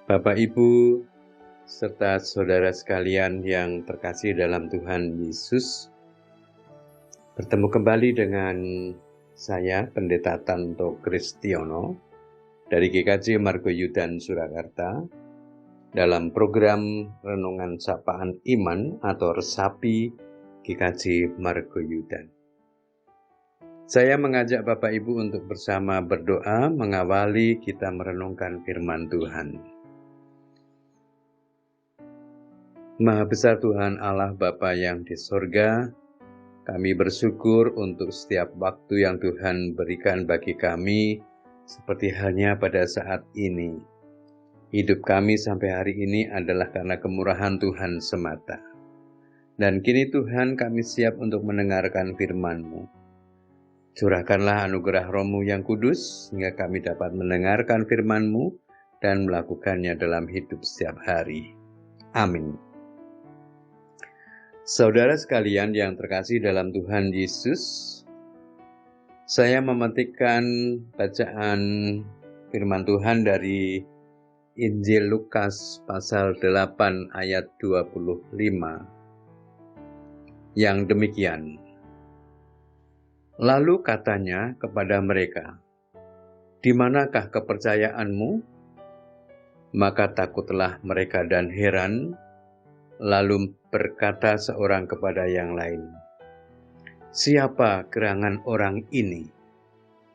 Bapak, Ibu, serta saudara sekalian yang terkasih dalam Tuhan Yesus, bertemu kembali dengan saya, Pendeta Tanto Kristiono, dari GKJ Margoyudan Surakarta, dalam program Renungan Sapaan Iman atau Resapi GKJ Margoyudan. Saya mengajak Bapak Ibu untuk bersama berdoa mengawali kita merenungkan firman Tuhan. Maha besar Tuhan Allah Bapa yang di sorga, kami bersyukur untuk setiap waktu yang Tuhan berikan bagi kami, seperti halnya pada saat ini. Hidup kami sampai hari ini adalah karena kemurahan Tuhan semata. Dan kini Tuhan kami siap untuk mendengarkan firman-Mu. Curahkanlah anugerah Roh-Mu yang kudus, sehingga kami dapat mendengarkan firman-Mu dan melakukannya dalam hidup setiap hari. Amin. Saudara sekalian yang terkasih dalam Tuhan Yesus, saya memetikkan bacaan firman Tuhan dari Injil Lukas pasal 8 ayat 25 yang demikian. Lalu katanya kepada mereka, "Di manakah kepercayaanmu?" Maka takutlah mereka dan heran. Lalu berkata seorang kepada yang lain, "Siapa gerangan orang ini,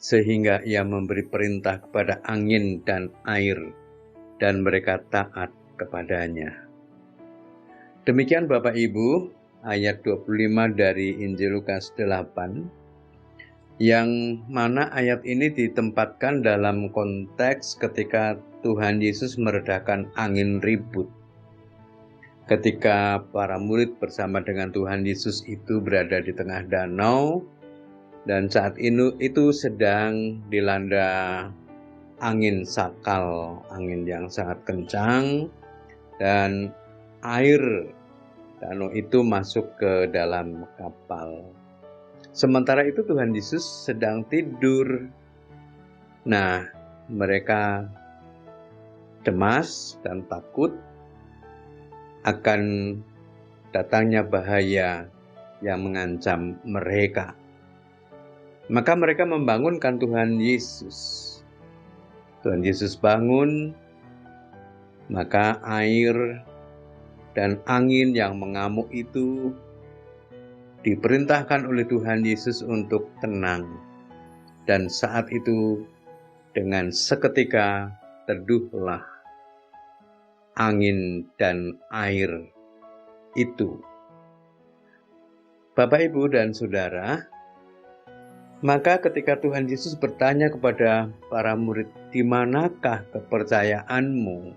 sehingga ia memberi perintah kepada angin dan air, dan mereka taat kepadanya?" Demikian Bapak Ibu, ayat 25 dari Injil Lukas 8, yang mana ayat ini ditempatkan dalam konteks ketika Tuhan Yesus meredakan angin ribut. Ketika para murid bersama dengan Tuhan Yesus itu berada di tengah danau, dan saat itu sedang dilanda angin sakal, angin yang sangat kencang, dan air danau itu masuk ke dalam kapal. Sementara itu Tuhan Yesus sedang tidur. Nah, mereka cemas dan takut akan datangnya bahaya yang mengancam mereka. Maka mereka membangunkan Tuhan Yesus. Tuhan Yesus bangun, maka air dan angin yang mengamuk itu diperintahkan oleh Tuhan Yesus untuk tenang. Dan saat itu dengan seketika teduhlah angin dan air itu. Bapak, Ibu, dan Saudara, maka ketika Tuhan Yesus bertanya kepada para murid, "Di manakah kepercayaanmu?"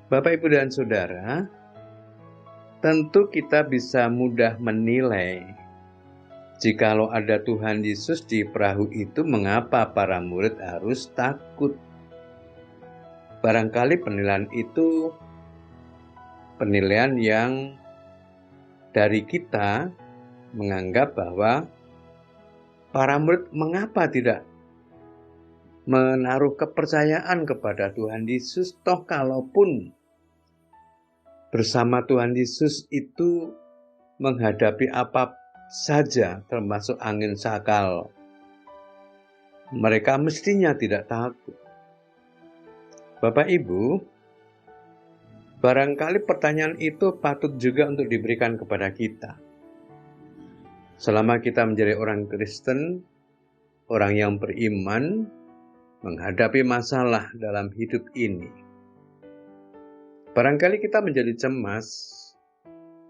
Bapak, Ibu, dan Saudara, tentu kita bisa mudah menilai, jikalau ada Tuhan Yesus di perahu itu, mengapa para murid harus takut. Barangkali penilaian itu penilaian yang dari kita menganggap bahwa para murid mengapa tidak menaruh kepercayaan kepada Tuhan Yesus, toh kalaupun bersama Tuhan Yesus itu menghadapi apa saja termasuk angin sakal, mereka mestinya tidak takut. Bapak, Ibu, barangkali pertanyaan itu patut juga untuk diberikan kepada kita. Selama kita menjadi orang Kristen, orang yang beriman, menghadapi masalah dalam hidup ini, barangkali kita menjadi cemas,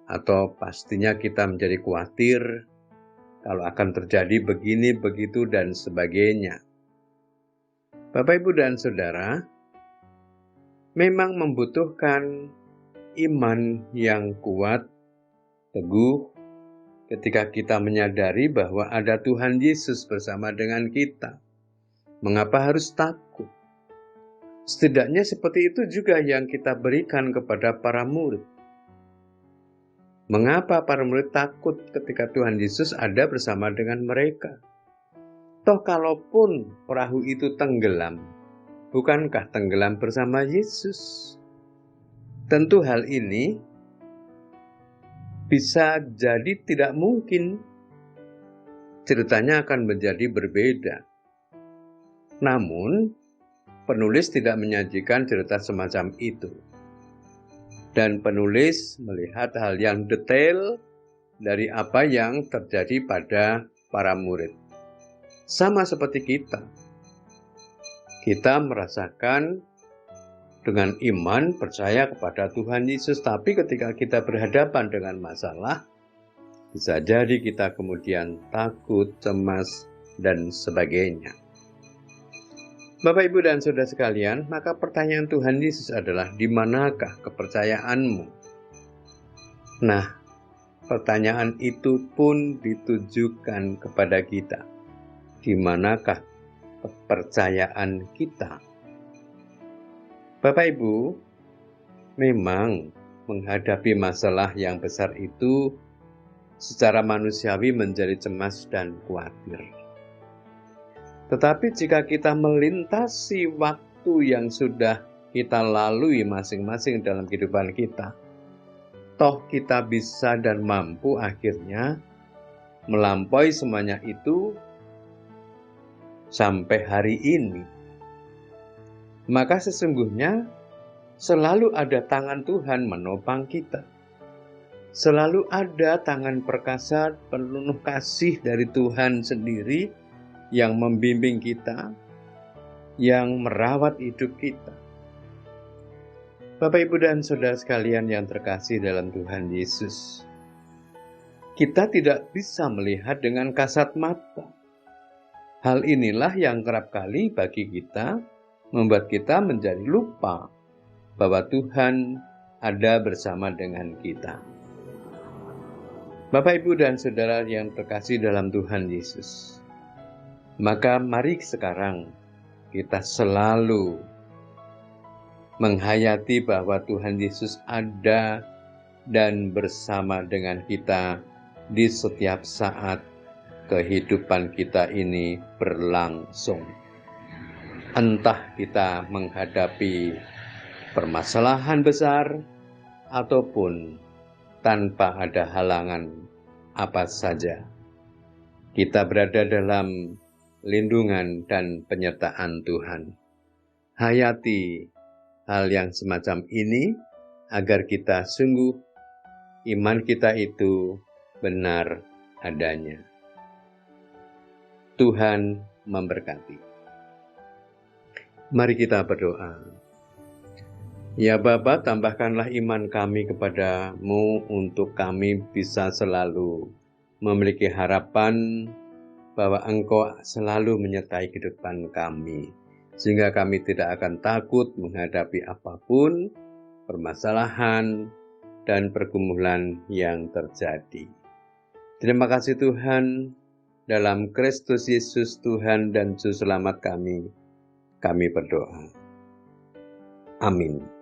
atau pastinya kita menjadi khawatir kalau akan terjadi begini, begitu, dan sebagainya. Bapak, Ibu, dan Saudara, memang membutuhkan iman yang kuat, teguh, ketika kita menyadari bahwa ada Tuhan Yesus bersama dengan kita. Mengapa harus takut? Setidaknya seperti itu juga yang kita berikan kepada para murid. Mengapa para murid takut ketika Tuhan Yesus ada bersama dengan mereka? Toh kalaupun perahu itu tenggelam, bukankah tenggelam bersama Yesus? Tentu hal ini bisa jadi tidak mungkin. Ceritanya akan menjadi berbeda. Namun, penulis tidak menyajikan cerita semacam itu. Dan penulis melihat hal yang detail dari apa yang terjadi pada para murid. Sama seperti kita. Kita merasakan dengan iman percaya kepada Tuhan Yesus, tapi ketika kita berhadapan dengan masalah, bisa jadi kita kemudian takut, cemas, dan sebagainya. Bapak, Ibu, dan Saudara sekalian, maka pertanyaan Tuhan Yesus adalah, di manakah kepercayaanmu? Nah, pertanyaan itu pun ditujukan kepada kita. Di manakah kepercayaan kita? Bapak, Ibu, memang menghadapi masalah yang besar itu secara manusiawi menjadi cemas dan khawatir. Tetapi jika kita melintasi waktu yang sudah kita lalui masing-masing dalam kehidupan kita, toh kita bisa dan mampu akhirnya melampaui semuanya itu sampai hari ini. Maka sesungguhnya selalu ada tangan Tuhan menopang kita. Selalu ada tangan perkasa penuh kasih dari Tuhan sendiri yang membimbing kita, yang merawat hidup kita. Bapak, Ibu, dan Saudara sekalian yang terkasih dalam Tuhan Yesus, kita tidak bisa melihat dengan kasat mata. Hal inilah yang kerap kali bagi kita membuat kita menjadi lupa bahwa Tuhan ada bersama dengan kita. Bapak, Ibu, dan Saudara yang terkasih dalam Tuhan Yesus, maka mari sekarang kita selalu menghayati bahwa Tuhan Yesus ada dan bersama dengan kita di setiap saat kehidupan kita ini berlangsung. Entah kita menghadapi permasalahan besar ataupun tanpa ada halangan apa saja. Kita berada dalam lindungan dan penyertaan Tuhan. Hayati hal yang semacam ini agar kita sungguh iman kita itu benar adanya. Tuhan memberkati. Mari kita berdoa. Ya Bapa, tambahkanlah iman kami kepadamu untuk kami bisa selalu memiliki harapan bahwa Engkau selalu menyertai kehidupan kami, sehingga kami tidak akan takut menghadapi apapun, permasalahan, dan pergumulan yang terjadi. Terima kasih Tuhan, dalam Kristus Yesus Tuhan dan Juru Selamat kami berdoa. Amin.